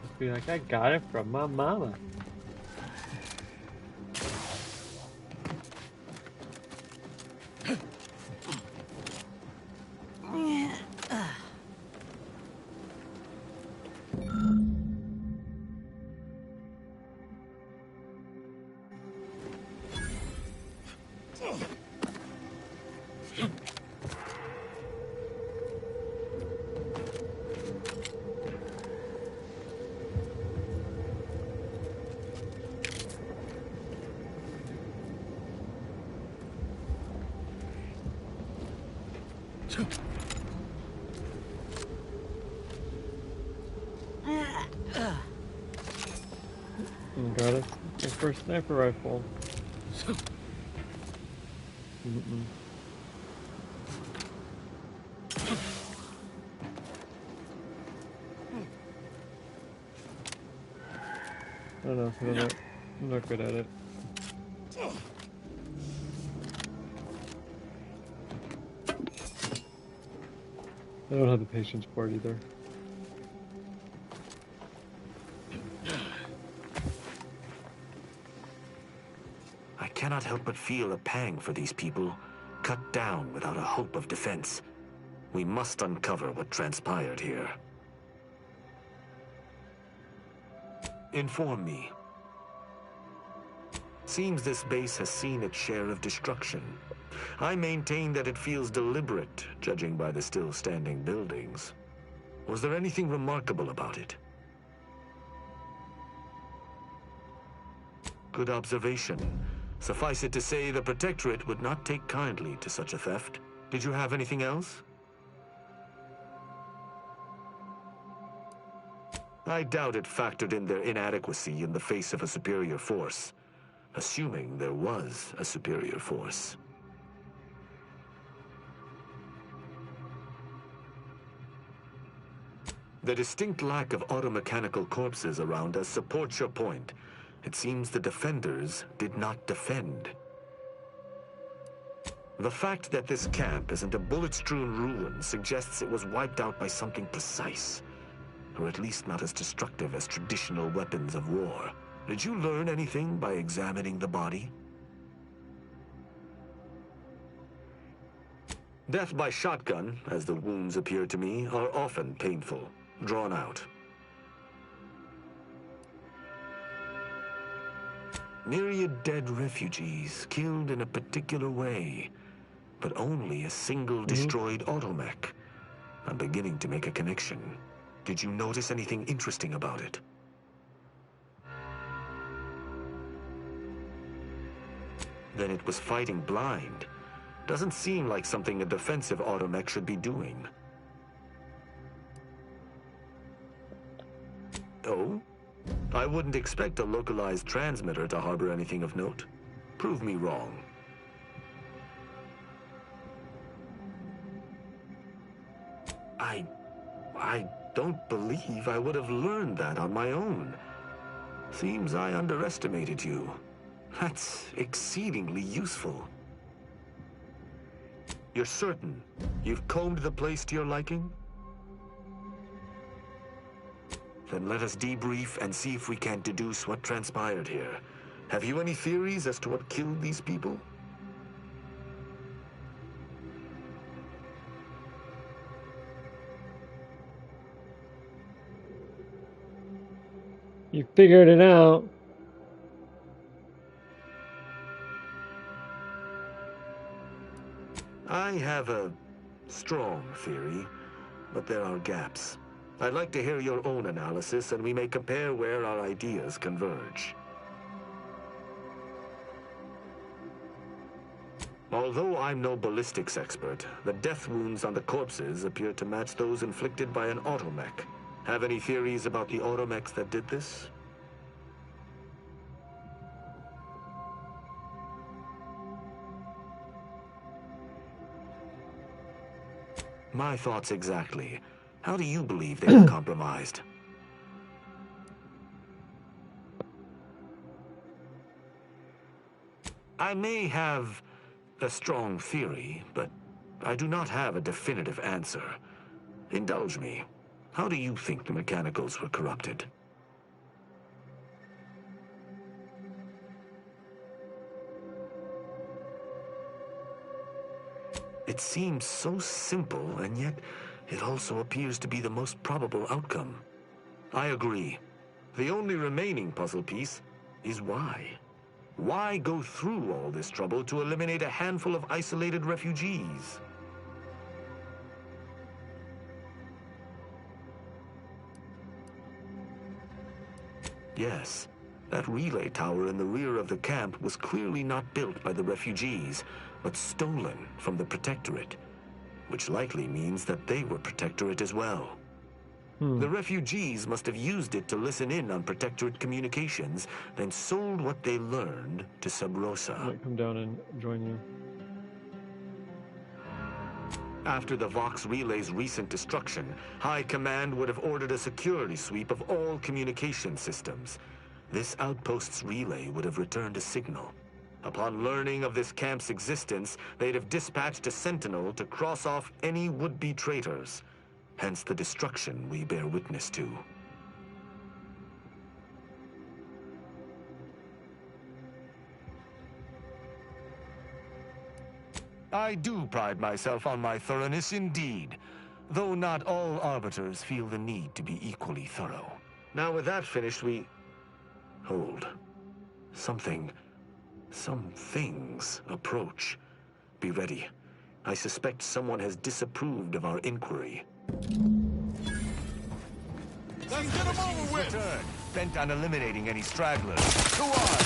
Just be like, I got it from my mama. Got it. My first sniper rifle. I don't know. I'm not good at it. I don't have the patience for it either. I cannot help but feel a pang for these people, cut down without a hope of defense. We must uncover what transpired here. Inform me. Seems this base has seen its share of destruction. I maintain that it feels deliberate, judging by the still standing buildings. Was there anything remarkable about it? Good observation. Suffice it to say, the Protectorate would not take kindly to such a theft. Did you have anything else? I doubt it factored in their inadequacy in the face of a superior force. Assuming there was a superior force. The distinct lack of automechanical corpses around us supports your point. It seems the defenders did not defend. The fact that this camp isn't a bullet-strewn ruin suggests it was wiped out by something precise, or at least not as destructive as traditional weapons of war. Did you learn anything by examining the body? Death by shotgun, as the wounds appear to me, are often painful, drawn out. Myriad dead refugees, killed in a particular way, but only a single destroyed automech. I'm beginning to make a connection. Did you notice anything interesting about it? Then it was fighting blind. Doesn't seem like something a defensive automech should be doing. Oh? I wouldn't expect a localized transmitter to harbor anything of note. Prove me wrong. I don't believe I would have learned that on my own. Seems I underestimated you. That's exceedingly useful. You're certain you've combed the place to your liking? Then let us debrief and see if we can deduce what transpired here. Have you any theories as to what killed these people? You figured it out. I have a strong theory, but there are gaps. I'd like to hear your own analysis, and we may compare where our ideas converge. Although I'm no ballistics expert, the death wounds on the corpses appear to match those inflicted by an automech. Have any theories about the automechs that did this? My thoughts exactly. How do you believe they were compromised? I may have a strong theory, but I do not have a definitive answer. Indulge me. How do you think the mechanicals were corrupted? It seems so simple, and yet it also appears to be the most probable outcome. I agree. The only remaining puzzle piece is why. Why go through all this trouble to eliminate a handful of isolated refugees? Yes, that relay tower in the rear of the camp was clearly not built by the refugees, but stolen from the Protectorate, which likely means that they were Protectorate as well. The refugees must have used it to listen in on Protectorate communications, then sold what they learned to Sub Rosa. I might come down and join you. After the Vox Relay's recent destruction, High Command would have ordered a security sweep of all communication systems. This outpost's relay would have returned a signal. Upon learning of this camp's existence, they'd have dispatched a sentinel to cross off any would-be traitors. Hence the destruction we bear witness to. I do pride myself on my thoroughness indeed, though not all arbiters feel the need to be equally thorough. Now with that finished, we... Hold. Some things approach. Be ready. I suspect someone has disapproved of our inquiry. Let's get them over with! Return, bent on eliminating any stragglers. Go on!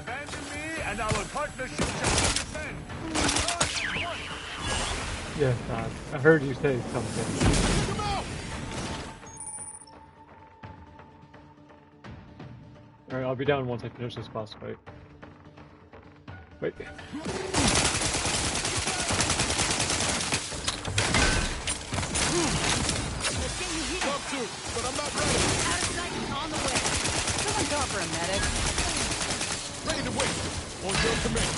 Abandon me, and our partnership shall end. Yes, God. I heard you say something. Come out! Alright, I'll be down once I finish this boss fight. Wait. But I'm not ready. Out of sight and on the way. Someone call for a medic. Ready to wait. On your command.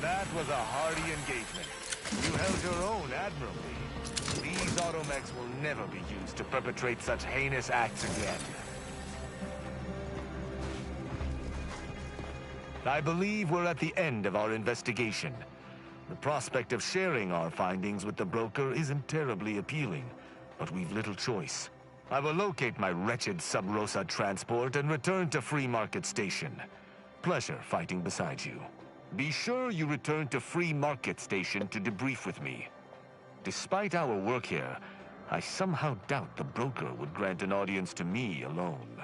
That was a hardy engagement. You held your own admirably. These automechs will never be used to perpetrate such heinous acts again. I believe we're at the end of our investigation. The prospect of sharing our findings with the broker isn't terribly appealing, but we've little choice. I will locate my wretched Sub Rosa transport and return to Free Market Station. Pleasure fighting beside you. Be sure you return to Free Market Station to debrief with me. Despite our work here, I somehow doubt the broker would grant an audience to me alone.